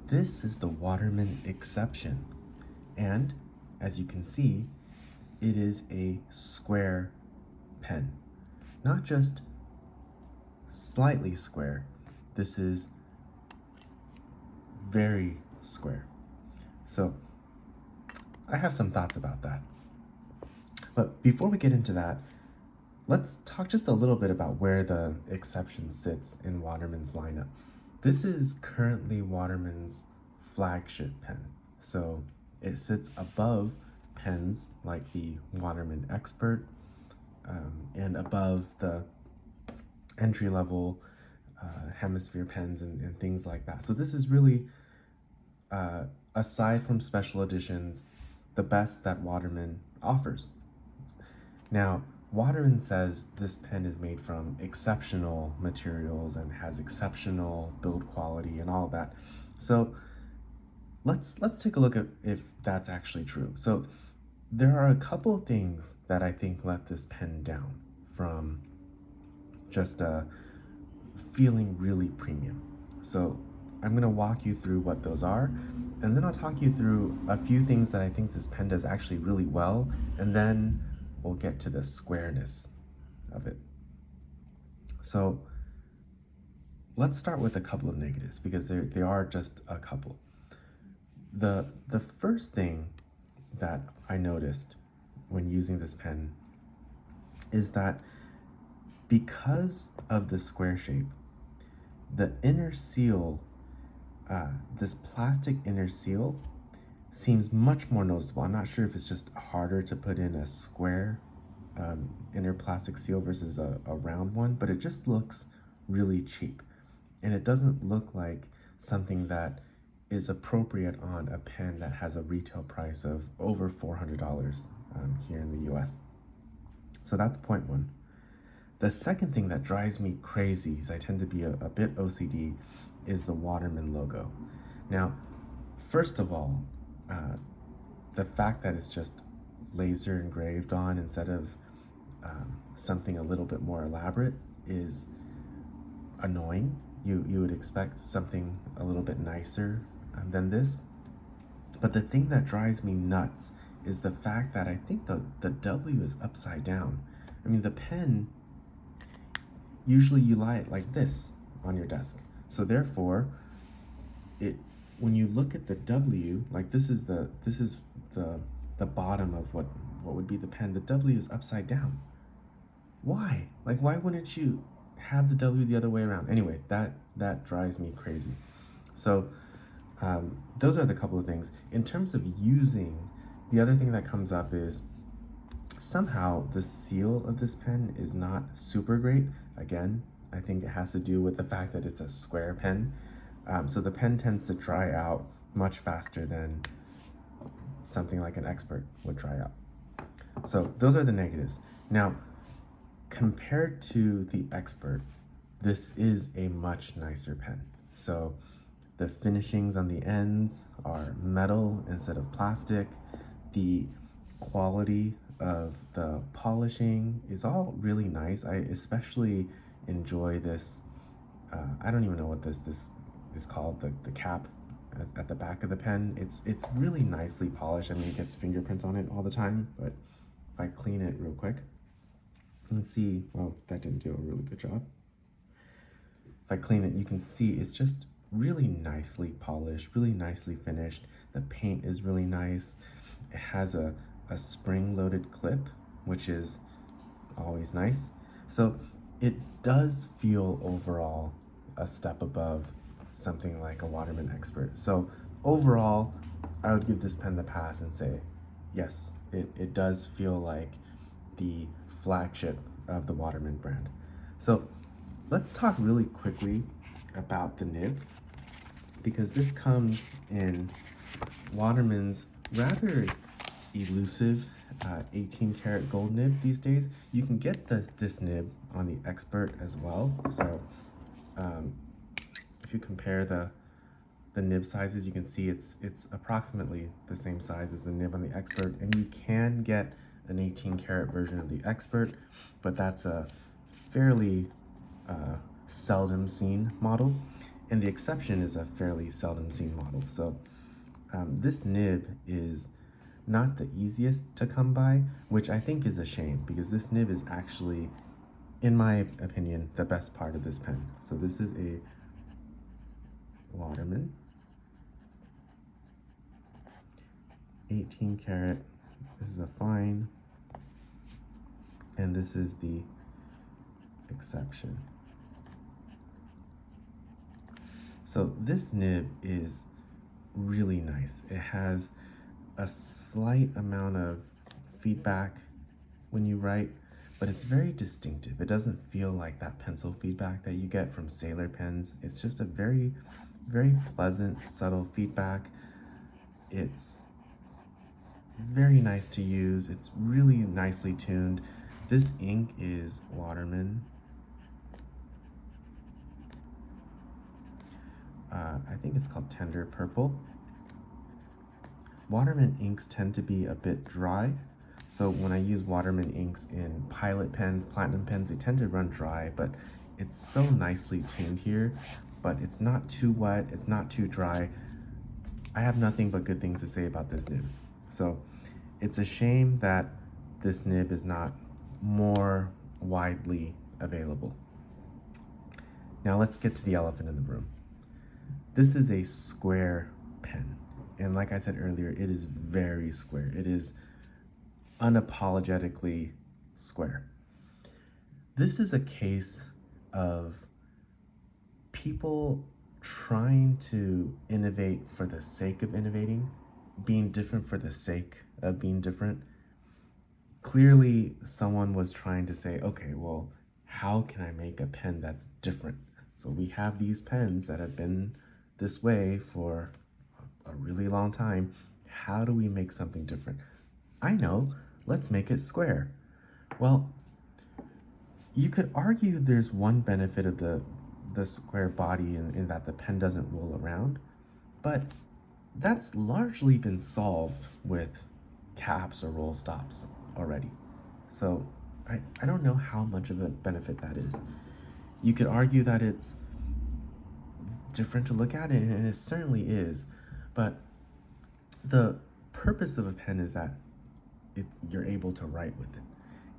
This is the Waterman Exception, and as you can see, it is a square pen. Not just slightly square, this is very square. So I have some thoughts about that. But before we get into that, let's talk just a little bit about where the Exception sits in Waterman's lineup. This is currently Waterman's flagship pen. So it sits above pens like the Waterman Expert and above the entry-level hemisphere pens and things like that. So this is really, aside from special editions, the best that Waterman offers. Now, Waterman says this pen is made from exceptional materials and has exceptional build quality and all of that. So let's take a look at if that's actually true. So there are a couple of things that I think let this pen down from just feeling really premium. So I'm gonna walk you through what those are, and then I'll talk you through a few things that I think this pen does actually really well, and then we'll get to the squareness of it. So let's start with a couple of negatives because they are just a couple. The first thing that I noticed when using this pen is that because of the square shape, the inner seal, this plastic inner seal seems much more noticeable. I'm not sure if it's just harder to put in a square inner plastic seal versus a round one, but it just looks really cheap. And it doesn't look like something that is appropriate on a pen that has a retail price of over $400 here in the US. So that's point one. The second thing that drives me crazy, because I tend to be a bit OCD, is the Waterman logo. Now, first of all, the fact that it's just laser engraved on instead of something a little bit more elaborate is annoying. You would expect something a little bit nicer than this. But the thing that drives me nuts is the fact that I think the W is upside down. I mean, the pen, usually you lie it like this on your desk. So therefore, when you look at the W, like this is the bottom of what would be the pen. The W is upside down. Why? Like, why wouldn't you have the W the other way around? Anyway, that drives me crazy. So those are the couple of things. In terms of using, the other thing that comes up is somehow the seal of this pen is not super great. Again, I think it has to do with the fact that it's a square pen. So the pen tends to dry out much faster than something like an Expert would dry out. So those are the negatives. Now, compared to the Expert, this is a much nicer pen. So the finishings on the ends are metal instead of plastic. The quality of the polishing is all really nice. I especially enjoy this, I don't even know what this is called, the cap at the back of the pen. It's really nicely polished. I mean, it gets fingerprints on it all the time, but if I clean it real quick, you can see, well, that didn't do a really good job. If I clean it, you can see it's just really nicely polished, really nicely finished. The paint is really nice. It has a spring-loaded clip, which is always nice. So it does feel overall a step above something like a Waterman Expert. So overall, I would give this pen the pass and say, yes, it does feel like the flagship of the Waterman brand. So let's talk really quickly about the nib, because this comes in Waterman's rather elusive 18 karat gold nib these days. You can get this nib on the Expert as well. So if you compare the nib sizes, you can see it's approximately the same size as the nib on the Expert, and you can get an 18 karat version of the Expert, but that's a fairly seldom seen model. And the Exception is a fairly seldom seen model. So this nib is not the easiest to come by, which I think is a shame because this nib is actually, in my opinion, the best part of this pen. So this is a Waterman 18 karat. This is a fine, and this is the Exception. So this nib is really nice. It has a slight amount of feedback when you write, but it's very distinctive. It doesn't feel like that pencil feedback that you get from Sailor pens. It's just a very, very pleasant, subtle feedback. It's very nice to use. It's really nicely tuned. This ink is Waterman. I think it's called Tender Purple. Waterman inks tend to be a bit dry, so when I use Waterman inks in Pilot pens, Platinum pens, they tend to run dry, but it's so nicely tuned here, but it's not too wet, it's not too dry. I have nothing but good things to say about this nib. So it's a shame that this nib is not more widely available. Now let's get to the elephant in the room. This is a square pen. And like I said earlier, it is very square. It is unapologetically square. This is a case of people trying to innovate for the sake of innovating, being different for the sake of being different. Clearly, someone was trying to say, okay, well, how can I make a pen that's different? So we have these pens that have been this way for a really long time. How do we make something different? I know, let's make it square. Well, you could argue there's one benefit of the square body in that the pen doesn't roll around, but that's largely been solved with caps or roll stops already. So I don't know how much of a benefit that is. You could argue that it's different to look at it, and it certainly is, but the purpose of a pen is that you're able to write with it.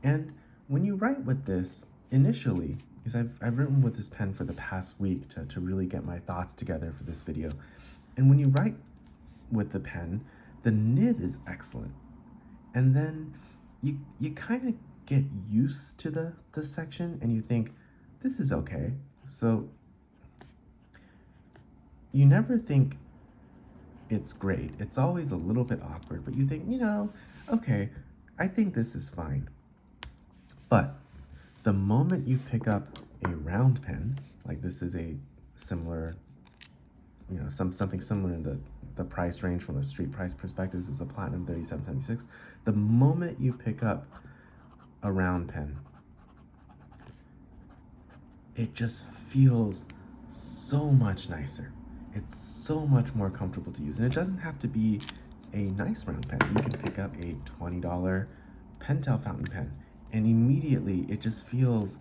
And when you write with this, initially, because I've written with this pen for the past week to really get my thoughts together for this video, and when you write with the pen, the nib is excellent. And then you kind of get used to the section and you think, this is okay. So you never think it's great. It's always a little bit awkward, but you think, okay, I think this is fine. But the moment you pick up a round pen, like this is a similar, something similar in the price range from a street price perspective, this is a Platinum 3776. The moment you pick up a round pen, it just feels so much nicer. It's so much more comfortable to use. And it doesn't have to be a nice round pen. You can pick up a $20 Pentel fountain pen, and immediately it just feels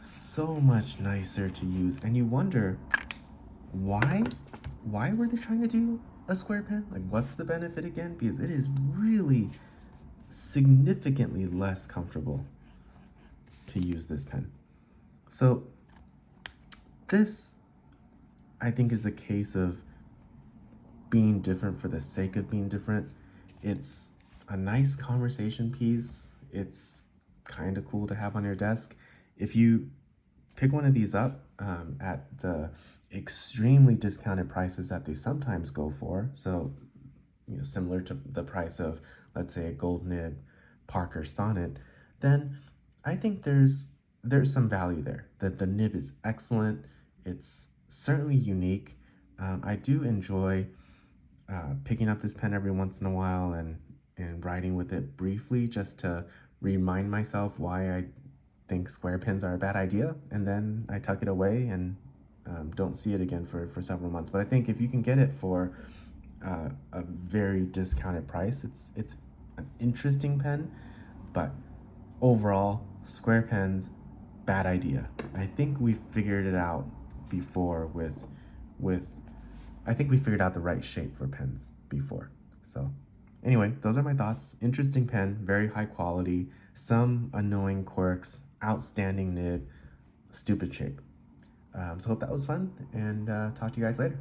so much nicer to use. And you wonder, why were they trying to do a square pen? Like, what's the benefit again? Because it is really significantly less comfortable to use this pen. So this, I think, is a case of being different for the sake of being different. It's a nice conversation piece. It's kind of cool to have on your desk. If you pick one of these up at the extremely discounted prices that they sometimes go for, so similar to the price of, let's say, a gold nib Parker Sonnet, then I think there's some value there. That the nib is excellent. It's certainly unique. I do enjoy picking up this pen every once in a while and writing with it briefly, just to remind myself why I think square pens are a bad idea, and then I tuck it away and don't see it again for several months. But I think if you can get it for a very discounted price, it's an interesting pen. But overall, square pens, bad idea. I think we figured it out before with with, I think we figured out the right shape for pens before. So anyway, those are my thoughts. Interesting pen, very high quality, some annoying quirks, outstanding nib, stupid shape. So hope that was fun, and talk to you guys later.